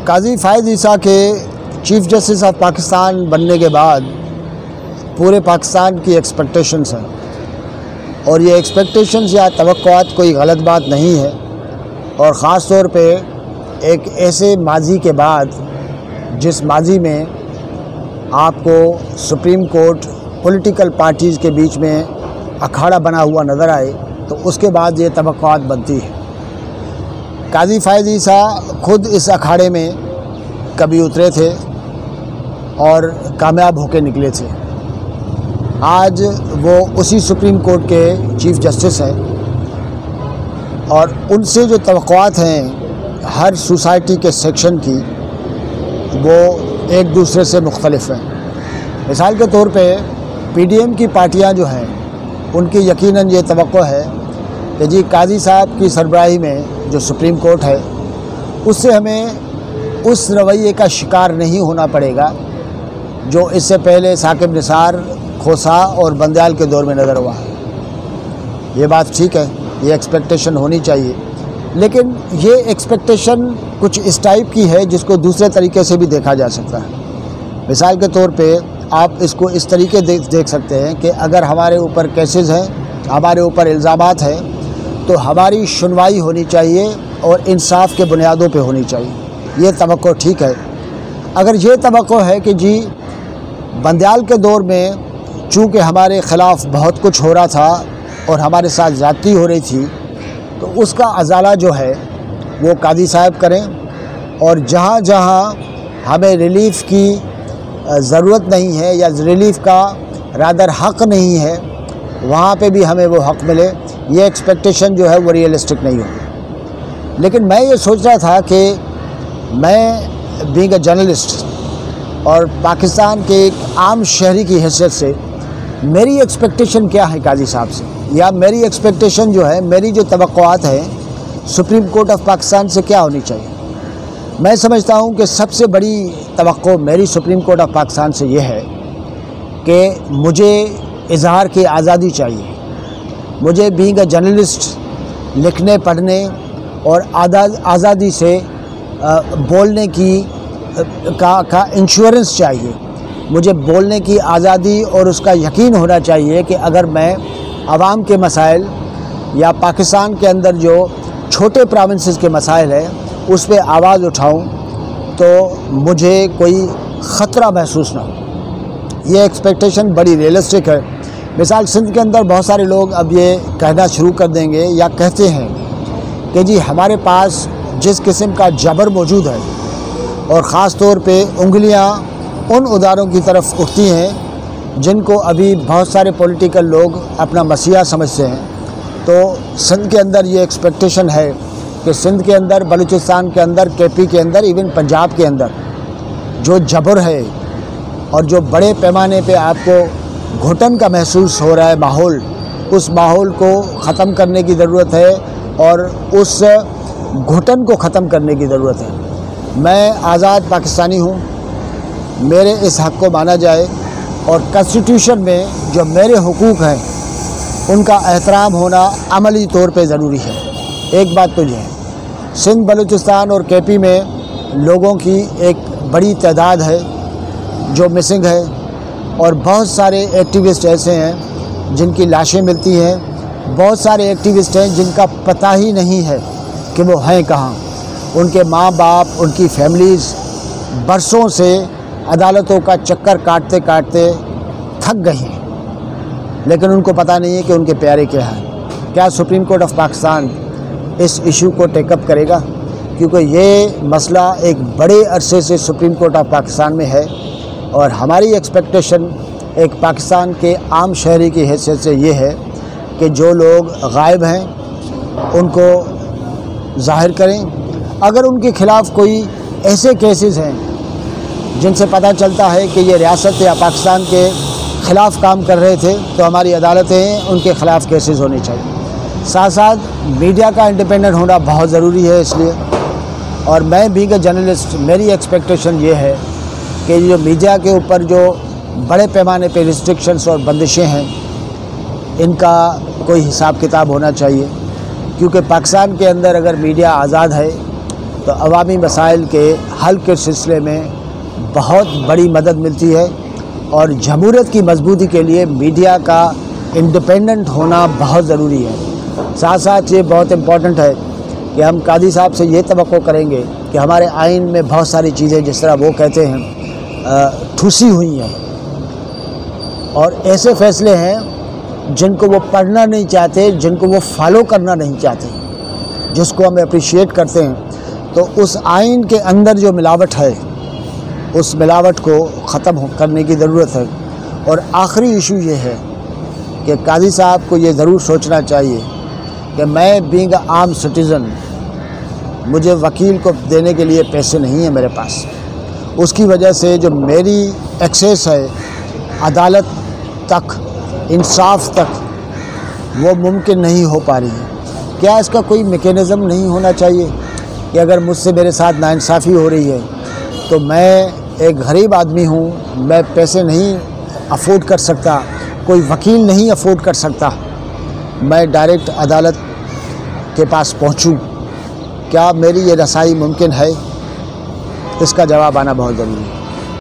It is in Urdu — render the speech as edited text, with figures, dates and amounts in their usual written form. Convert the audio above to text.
قاضی فائز عیسیٰ کے چیف جسٹس آف پاکستان بننے کے بعد پورے پاکستان کی ایکسپیکٹیشنز ہیں، اور یہ ایکسپیکٹیشنز یا توقعات کوئی غلط بات نہیں ہے، اور خاص طور پہ ایک ایسے ماضی کے بعد جس ماضی میں آپ کو سپریم کورٹ پولیٹیکل پارٹیز کے بیچ میں اکھاڑا بنا ہوا نظر آئے، تو اس کے بعد یہ توقعات بنتی ہے۔ قاضی فائز عیسیٰ خود اس اکھاڑے میں کبھی اترے تھے اور کامیاب ہو کے نکلے تھے۔ آج وہ اسی سپریم کورٹ کے چیف جسٹس ہیں، اور ان سے جو توقعات ہیں ہر سوسائٹی کے سیکشن کی، وہ ایک دوسرے سے مختلف ہیں۔ مثال کے طور پہ پی ڈی ایم کی پارٹیاں جو ہیں، ان کی یقیناً یہ توقع ہے کہ جی قاضی صاحب کی سربراہی میں جو سپریم کورٹ ہے، اس سے ہمیں اس رویے کا شکار نہیں ہونا پڑے گا جو اس سے پہلے ثاقب نثار، کھوسا اور بندیال کے دور میں نظر ہوا ہے۔ یہ بات ٹھیک ہے، یہ ایکسپیکٹیشن ہونی چاہیے، لیکن یہ ایکسپیکٹیشن کچھ اس ٹائپ کی ہے جس کو دوسرے طریقے سے بھی دیکھا جا سکتا ہے۔ مثال کے طور پہ آپ اس کو اس طریقے دیکھ سکتے ہیں کہ اگر ہمارے اوپر کیسز ہیں، ہمارے اوپر الزامات ہیں، تو ہماری سنوائی ہونی چاہیے اور انصاف کے بنیادوں پہ ہونی چاہیے۔ یہ توقع ٹھیک ہے۔ اگر یہ توقع ہے کہ جی بندیال کے دور میں چونکہ ہمارے خلاف بہت کچھ ہو رہا تھا اور ہمارے ساتھ زیادتی ہو رہی تھی، تو اس کا ازالہ جو ہے وہ قاضی صاحب کریں، اور جہاں جہاں ہمیں ریلیف کی ضرورت نہیں ہے یا ریلیف کا رادر حق نہیں ہے، وہاں پہ بھی ہمیں وہ حق ملے۔ یہ ایکسپیکٹیشن جو ہے وہ ریئلسٹک نہیں ہوگی۔ لیکن میں یہ سوچ رہا تھا کہ میں بینگ اے جرنلسٹ اور پاکستان کے ایک عام شہری کی حیثیت سے میری ایکسپیکٹیشن کیا ہے قاضی صاحب سے، یا میری ایکسپیکٹیشن جو ہے، میری جو توقعات ہیں سپریم کورٹ آف پاکستان سے کیا ہونی چاہیے۔ میں سمجھتا ہوں کہ سب سے بڑی توقع میری سپریم کورٹ آف پاکستان سے یہ ہے کہ مجھے اظہار کی آزادی چاہیے۔ مجھے بینگ اے جرنلسٹ لکھنے، پڑھنے اور آزادی سے بولنے کی کا انشورنس چاہیے۔ مجھے بولنے کی آزادی اور اس کا یقین ہونا چاہیے کہ اگر میں عوام کے مسائل یا پاکستان کے اندر جو چھوٹے پراونسز کے مسائل ہیں اس پہ آواز اٹھاؤں تو مجھے کوئی خطرہ محسوس نہ ہو۔ یہ ایکسپیکٹیشن بڑی ریئلسٹک ہے۔ مثال سندھ کے اندر بہت سارے لوگ اب یہ کہنا شروع کر دیں گے یا کہتے ہیں کہ جی ہمارے پاس جس قسم کا جبر موجود ہے، اور خاص طور پہ انگلیاں ان اداروں کی طرف اٹھتی ہیں جن کو ابھی بہت سارے پولیٹیکل لوگ اپنا مسیحا سمجھتے ہیں، تو سندھ کے اندر یہ ایکسپیکٹیشن ہے کہ سندھ کے اندر، بلوچستان کے اندر، کے پی کے اندر، ایون پنجاب کے اندر جو جبر ہے اور جو بڑے پیمانے پہ آپ کو گھٹن کا محسوس ہو رہا ہے ماحول، اس ماحول کو ختم کرنے کی ضرورت ہے، اور اس گھٹن کو ختم کرنے کی ضرورت ہے۔ میں آزاد پاکستانی ہوں، میرے اس حق کو مانا جائے، اور کنسٹیٹیوشن میں جو میرے حقوق ہیں ان کا احترام ہونا عملی طور پہ ضروری ہے۔ ایک بات تو یہ ہے، سندھ، بلوچستان اور کے پی میں لوگوں کی ایک بڑی تعداد ہے جو مسنگ ہے، اور بہت سارے ایکٹیوسٹ ایسے ہیں جن کی لاشیں ملتی ہیں، بہت سارے ایکٹیوسٹ ہیں جن کا پتہ ہی نہیں ہے کہ وہ ہیں کہاں۔ ان کے ماں باپ، ان کی فیملیز برسوں سے عدالتوں کا چکر کاٹتے کاٹتے تھک گئی ہیں، لیکن ان کو پتہ نہیں ہے کہ ان کے پیارے کیا ہیں۔ کیا سپریم کورٹ آف پاکستان اس ایشو کو ٹیک اپ کرے گا؟ کیونکہ یہ مسئلہ ایک بڑے عرصے سے سپریم کورٹ آف پاکستان میں ہے، اور ہماری ایکسپیکٹیشن ایک پاکستان کے عام شہری کی حیثیت سے یہ ہے کہ جو لوگ غائب ہیں ان کو ظاہر کریں۔ اگر ان کے خلاف کوئی ایسے کیسز ہیں جن سے پتہ چلتا ہے کہ یہ ریاست یا پاکستان کے خلاف کام کر رہے تھے، تو ہماری عدالتیں ان کے خلاف کیسز ہونے چاہیے۔ ساتھ ساتھ میڈیا کا انڈیپینڈنٹ ہونا بہت ضروری ہے۔ اس لیے، اور میں بینگ اے جرنلسٹ، میری ایکسپیکٹیشن یہ ہے کہ جو میڈیا کے اوپر جو بڑے پیمانے پہ ریسٹرکشنز اور بندشیں ہیں، ان کا کوئی حساب کتاب ہونا چاہیے، کیونکہ پاکستان کے اندر اگر میڈیا آزاد ہے تو عوامی مسائل کے حل کے سلسلے میں بہت بڑی مدد ملتی ہے، اور جمہوریت کی مضبوطی کے لیے میڈیا کا انڈیپینڈنٹ ہونا بہت ضروری ہے۔ ساتھ ساتھ یہ بہت امپورٹنٹ ہے کہ ہم قاضی صاحب سے یہ توقع کریں گے کہ ہمارے آئین میں بہت ساری چیزیں جس طرح وہ کہتے ہیں ٹھوسی ہوئی ہیں، اور ایسے فیصلے ہیں جن کو وہ پڑھنا نہیں چاہتے، جن کو وہ فالو کرنا نہیں چاہتے، جس کو ہم اپریشیٹ کرتے ہیں۔ تو اس آئین کے اندر جو ملاوٹ ہے، اس ملاوٹ کو ختم کرنے کی ضرورت ہے۔ اور آخری ایشو یہ ہے کہ قاضی صاحب کو یہ ضرور سوچنا چاہیے کہ میں بینگ اے عام سٹیزن، مجھے وکیل کو دینے کے لیے پیسے نہیں ہیں میرے پاس، اس کی وجہ سے جو میری ایکسیس ہے عدالت تک، انصاف تک، وہ ممکن نہیں ہو پا رہی ہے۔ کیا اس کا کوئی میکینزم نہیں ہونا چاہیے کہ اگر مجھ سے میرے ساتھ ناانصافی ہو رہی ہے تو میں ایک غریب آدمی ہوں، میں پیسے نہیں افورڈ کر سکتا، کوئی وکیل نہیں افورڈ کر سکتا، میں ڈائریکٹ عدالت کے پاس پہنچوں؟ کیا میری یہ رسائی ممکن ہے؟ اس کا جواب آنا بہت ضروری ہے۔